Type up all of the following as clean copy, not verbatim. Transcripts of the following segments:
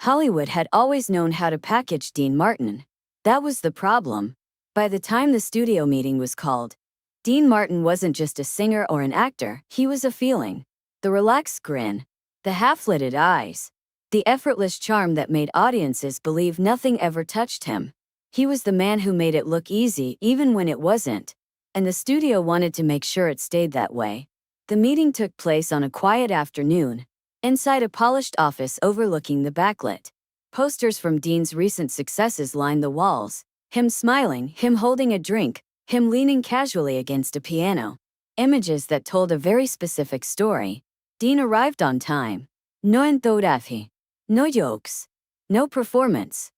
Hollywood had always known how to package Dean Martin. That was the problem. By the time the studio meeting was called, Dean Martin wasn't just a singer or an actor, he was a feeling. The relaxed grin, the half-lidded eyes, the effortless charm that made audiences believe nothing ever touched him. He was the man who made it look easy even when it wasn't, and the studio wanted to make sure it stayed that way. The meeting took place on a quiet afternoon, inside a polished office overlooking the backlit. Posters from Dean's recent successes lined the walls, him smiling, him holding a drink, him leaning casually against a piano. Images that told a very specific story. Dean arrived on time. No untold, no jokes, no performance.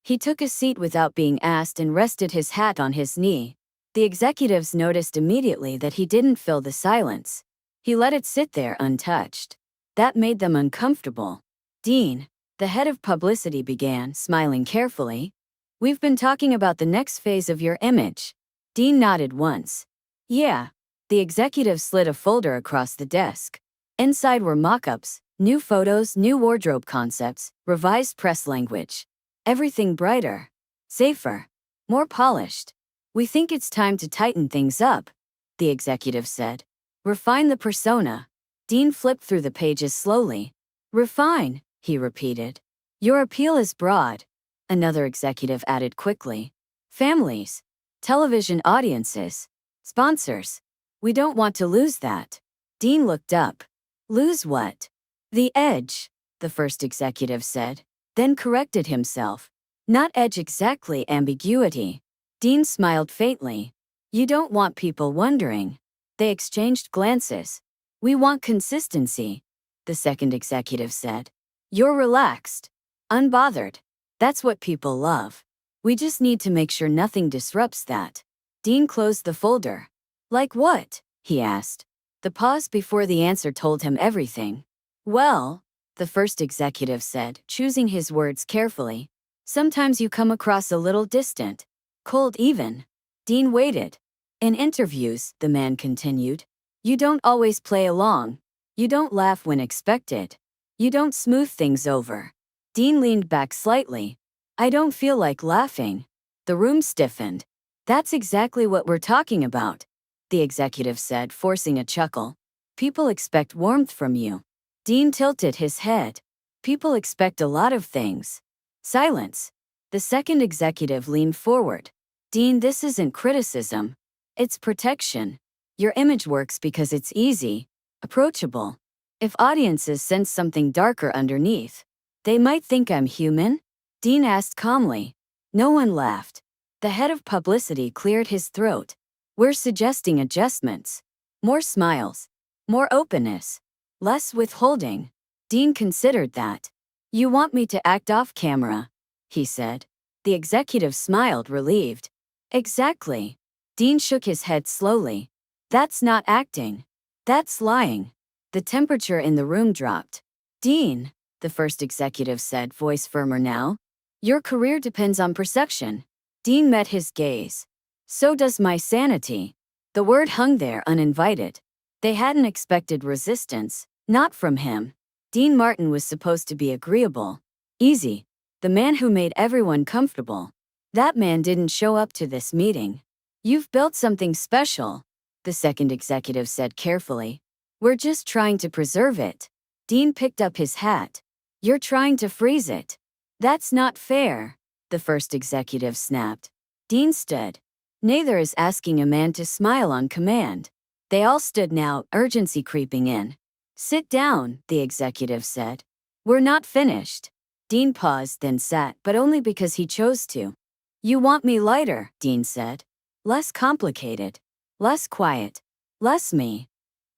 He took a seat without being asked and rested his hat on his knee. The executives noticed immediately that he didn't fill the silence. He let it sit there untouched. That made them uncomfortable. Dean, the head of publicity, began, smiling carefully. We've been talking about the next phase of your image. Dean nodded once. Yeah. The executive slid a folder across the desk. Inside were mock-ups, new photos, new wardrobe concepts, revised press language. Everything brighter, safer, more polished. We think it's time to tighten things up, the executive said. Refine the persona. Dean flipped through the pages slowly. Refine, he repeated. Your appeal is broad, another executive added quickly. Families, television audiences, sponsors. We don't want to lose that. Dean looked up. Lose what? The edge, the first executive said, then corrected himself. Not edge exactly, ambiguity. Dean smiled faintly. You don't want people wondering. They exchanged glances. We want consistency, the second executive said. You're relaxed, unbothered. That's what people love. We just need to make sure nothing disrupts that. Dean closed the folder. Like what? He asked. The pause before the answer told him everything. Well, the first executive said, choosing his words carefully. Sometimes you come across a little distant. Cold even. Dean waited. In interviews, the man continued, you don't always play along. You don't laugh when expected. You don't smooth things over. Dean leaned back slightly. I don't feel like laughing. The room stiffened. That's exactly what we're talking about, the executive said, forcing a chuckle. People expect warmth from you. Dean tilted his head. People expect a lot of things. Silence. The second executive leaned forward. Dean, this isn't criticism. It's protection. Your image works because it's easy, approachable. If audiences sense something darker underneath, they might think I'm human? Dean asked calmly. No one laughed. The head of publicity cleared his throat. We're suggesting adjustments. More smiles. More openness. Less withholding. Dean considered that. You want me to act off camera, he said. The executive smiled, relieved. Exactly. Dean shook his head slowly. That's not acting. That's lying. The temperature in the room dropped. Dean, the first executive said, voice firmer now. Your career depends on perception. Dean met his gaze. So does my sanity. The word hung there uninvited. They hadn't expected resistance, not from him. Dean Martin was supposed to be agreeable, easy, the man who made everyone comfortable. That man didn't show up to this meeting. You've built something special, the second executive said carefully. We're just trying to preserve it. Dean picked up his hat. You're trying to freeze it. That's not fair, the first executive snapped. Dean stood. Neither is asking a man to smile on command. They all stood now, urgency creeping in. Sit down, the executive said. We're not finished. Dean paused, then sat, but only because he chose to. You want me lighter, Dean said. Less complicated. Less quiet. Less me.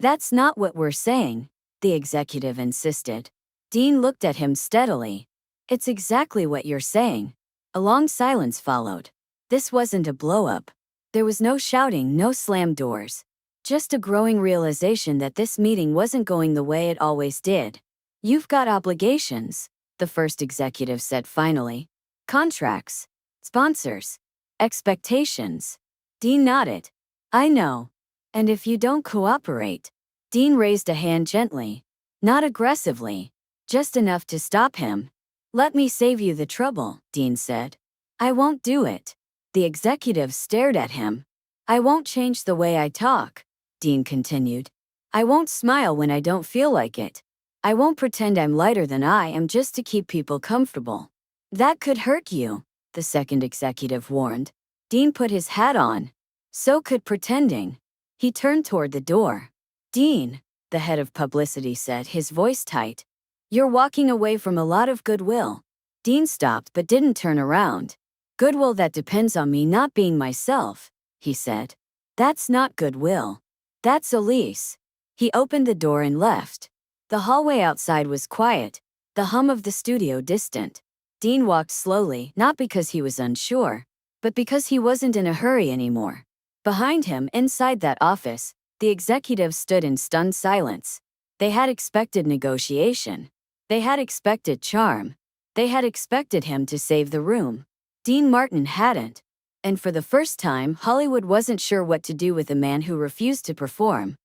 That's not what we're saying, the executive insisted. Dean looked at him steadily. It's exactly what you're saying. A long silence followed. This wasn't a blow-up. There was no shouting, no slammed doors. Just a growing realization that this meeting wasn't going the way it always did. You've got obligations, the first executive said finally. Contracts. Sponsors. Expectations. Dean nodded. I know. And if you don't cooperate. Dean raised a hand gently. Not aggressively. Just enough to stop him. Let me save you the trouble, Dean said. I won't do it. The executive stared at him. I won't change the way I talk, Dean continued. I won't smile when I don't feel like it. I won't pretend I'm lighter than I am just to keep people comfortable. That could hurt you, the second executive warned. Dean put his hat on. So could pretending. He turned toward the door. Dean, the head of publicity said, his voice tight. You're walking away from a lot of goodwill. Dean stopped but didn't turn around. Goodwill that depends on me not being myself, he said. That's not goodwill. That's a lease. He opened the door and left. The hallway outside was quiet, the hum of the studio distant. Dean walked slowly, not because he was unsure, but because he wasn't in a hurry anymore. Behind him, inside that office, the executives stood in stunned silence. They had expected negotiation. They had expected charm. They had expected him to save the room. Dean Martin hadn't. And for the first time, Hollywood wasn't sure what to do with a man who refused to perform.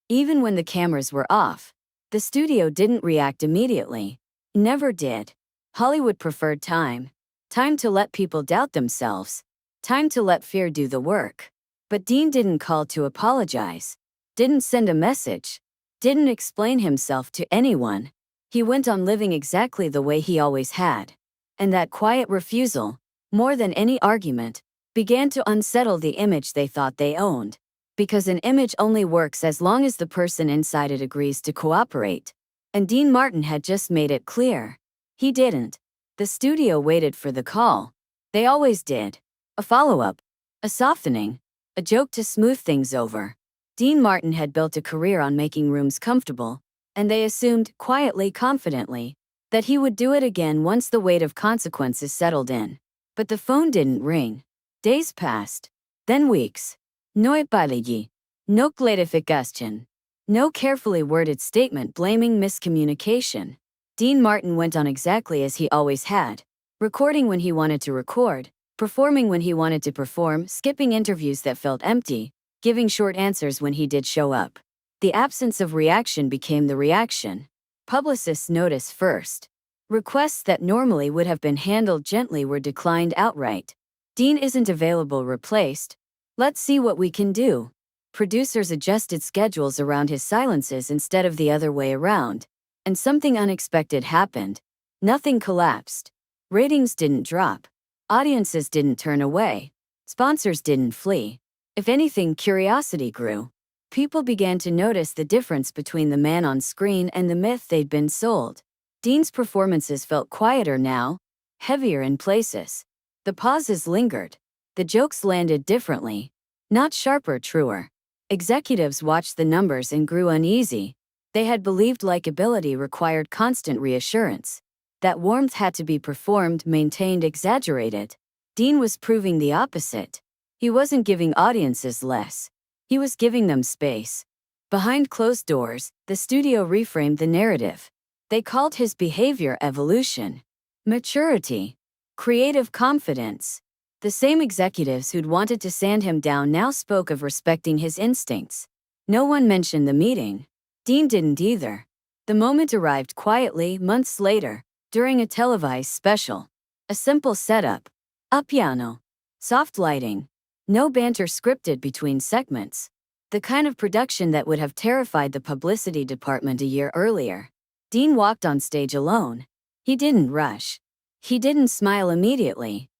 Even when the cameras were off, the studio didn't react immediately. Never did. Hollywood preferred time. Time to let people doubt themselves. Time to let fear do the work. But Dean didn't call to apologize. Didn't send a message. Didn't explain himself to anyone. He went on living exactly the way he always had. And that quiet refusal, more than any argument, began to unsettle the image they thought they owned. Because an image only works as long as the person inside it agrees to cooperate. And Dean Martin had just made it clear. He didn't. The studio waited for the call. They always did. A follow-up. A softening. A joke to smooth things over. Dean Martin had built a career on making rooms comfortable, and they assumed, quietly, confidently, that he would do it again once the weight of consequences settled in. But the phone didn't ring. Days passed. Then weeks. No apology. No clarification. No carefully worded statement blaming miscommunication. Dean Martin went on exactly as he always had, recording when he wanted to record, performing when he wanted to perform, skipping interviews that felt empty, giving short answers when he did show up. The absence of reaction became the reaction. Publicists noticed first. Requests that normally would have been handled gently were declined outright. Dean isn't available, replaced. Let's see what we can do. Producers adjusted schedules around his silences instead of the other way around. And something unexpected happened. Nothing collapsed. Ratings didn't drop. Audiences didn't turn away. Sponsors didn't flee. If anything, curiosity grew. People began to notice the difference between the man on screen and the myth they'd been sold. Dean's performances felt quieter now, heavier in places. The pauses lingered. The jokes landed differently. Not sharper, truer. Executives watched the numbers and grew uneasy. They had believed likability required constant reassurance. That warmth had to be performed, maintained, exaggerated. Dean was proving the opposite. He wasn't giving audiences less. He was giving them space. Behind closed doors, the studio reframed the narrative. They called his behavior evolution, maturity, creative confidence. The same executives who'd wanted to sand him down now spoke of respecting his instincts. No one mentioned the meeting. Dean didn't either. The moment arrived quietly, months later, during a televised special. A simple setup. A piano. Soft lighting. No banter scripted between segments. The kind of production that would have terrified the publicity department a year earlier. Dean walked on stage alone. He didn't rush. He didn't smile immediately.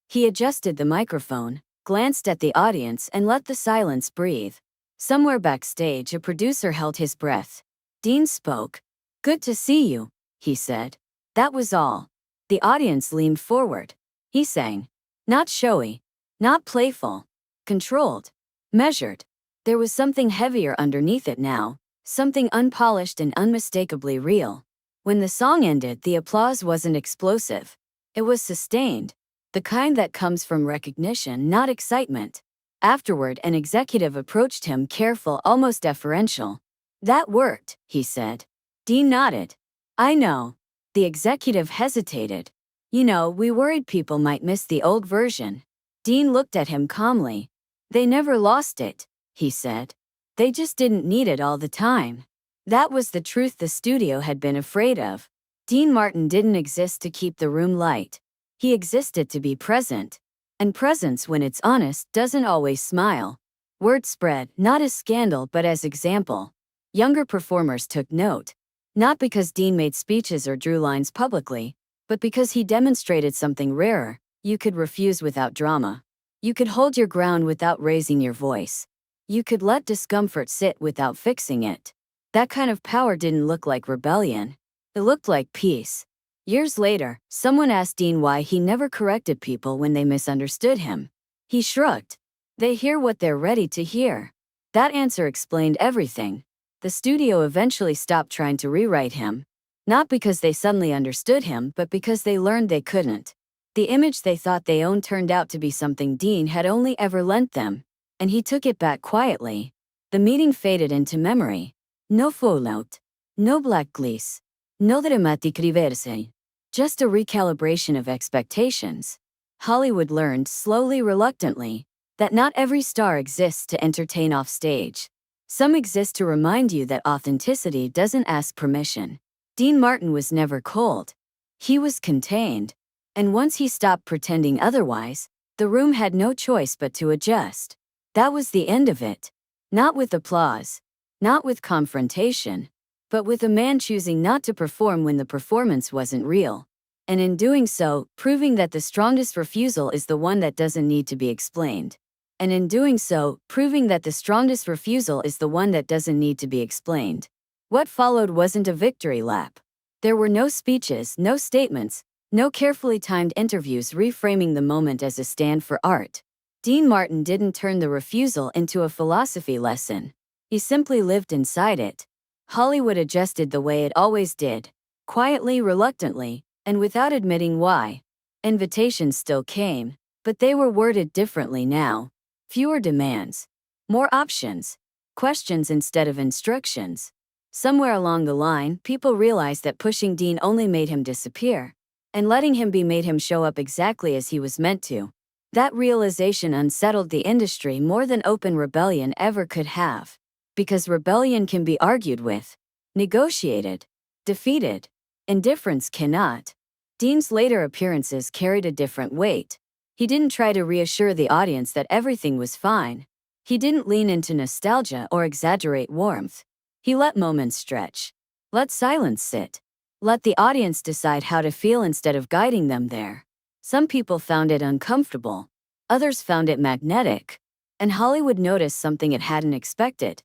He adjusted the microphone, glanced at the audience, and let the silence breathe. Somewhere backstage, a producer held his breath. Dean spoke. "Good to see you," he said. That was all. The audience leaned forward. He sang. Not showy. Not playful. Controlled. Measured. There was something heavier underneath it now. Something unpolished and unmistakably real. When the song ended, the applause wasn't explosive. It was sustained. The kind that comes from recognition, not excitement. Afterward, an executive approached him, careful, almost deferential. "That worked," he said. Dean nodded. "I know." The executive hesitated. "You know, we worried people might miss the old version." Dean looked at him calmly. "They never lost it," he said. "They just didn't need it all the time." That was the truth the studio had been afraid of. Dean Martin didn't exist to keep the room light. He existed to be present. And presence, when it's honest, doesn't always smile. Word spread, not as scandal but as example. Younger performers took note. Not because Dean made speeches or drew lines publicly, but because he demonstrated something rarer: you could refuse without drama. You could hold your ground without raising your voice. You could let discomfort sit without fixing it. That kind of power didn't look like rebellion. It looked like peace. Years later, someone asked Dean why he never corrected people when they misunderstood him. He shrugged. They hear what they're ready to hear. That answer explained everything. The studio eventually stopped trying to rewrite him. Not because they suddenly understood him, but because they learned they couldn't. The image they thought they owned turned out to be something Dean had only ever lent them. And he took it back quietly. The meeting faded into memory. No fallout. No black glees. No dramatic reversal. Just a recalibration of expectations. Hollywood learned, slowly, reluctantly, that not every star exists to entertain off stage. Some exist to remind you that authenticity doesn't ask permission. Dean Martin was never cold. He was contained. And once he stopped pretending otherwise, the room had no choice but to adjust. That was the end of it. Not with applause. Not with confrontation. But with a man choosing not to perform when the performance wasn't real. And in doing so, proving that the strongest refusal is the one that doesn't need to be explained. And in doing so, proving that the strongest refusal is the one that doesn't need to be explained. What followed wasn't a victory lap. There were no speeches, no statements, no carefully timed interviews reframing the moment as a stand for art. Dean Martin didn't turn the refusal into a philosophy lesson. He simply lived inside it. Hollywood adjusted the way it always did, quietly, reluctantly, and without admitting why. Invitations still came, but they were worded differently now. Fewer demands. More options. Questions instead of instructions. Somewhere along the line, people realized that pushing Dean only made him disappear, and letting him be made him show up exactly as he was meant to. That realization unsettled the industry more than open rebellion ever could have. Because rebellion can be argued with, negotiated, defeated. Indifference cannot. Dean's later appearances carried a different weight. He didn't try to reassure the audience that everything was fine. He didn't lean into nostalgia or exaggerate warmth. He let moments stretch. Let silence sit. Let the audience decide how to feel instead of guiding them there. Some people found it uncomfortable. Others found it magnetic. And Hollywood noticed something it hadn't expected.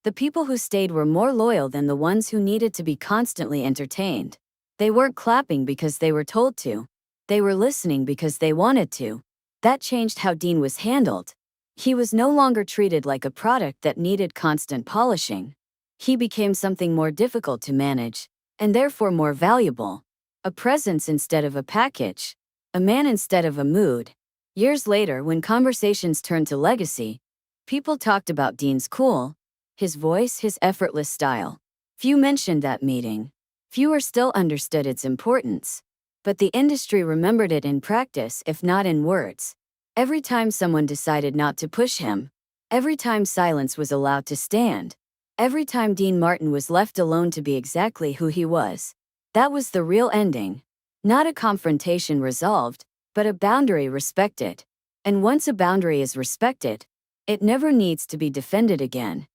The people who stayed were more loyal than the ones who needed to be constantly entertained. They weren't clapping because they were told to. They were listening because they wanted to. That changed how Dean was handled. He was no longer treated like a product that needed constant polishing. He became something more difficult to manage, and therefore more valuable. A presence instead of a package. A man instead of a mood. Years later, when conversations turned to legacy, people talked about Dean's cool, his voice, his effortless style. Few mentioned that meeting. Fewer still understood its importance. But the industry remembered it in practice, if not in words. Every time someone decided not to push him. Every time silence was allowed to stand. Every time Dean Martin was left alone to be exactly who he was. That was the real ending. Not a confrontation resolved, but a boundary respected. And once a boundary is respected, it never needs to be defended again.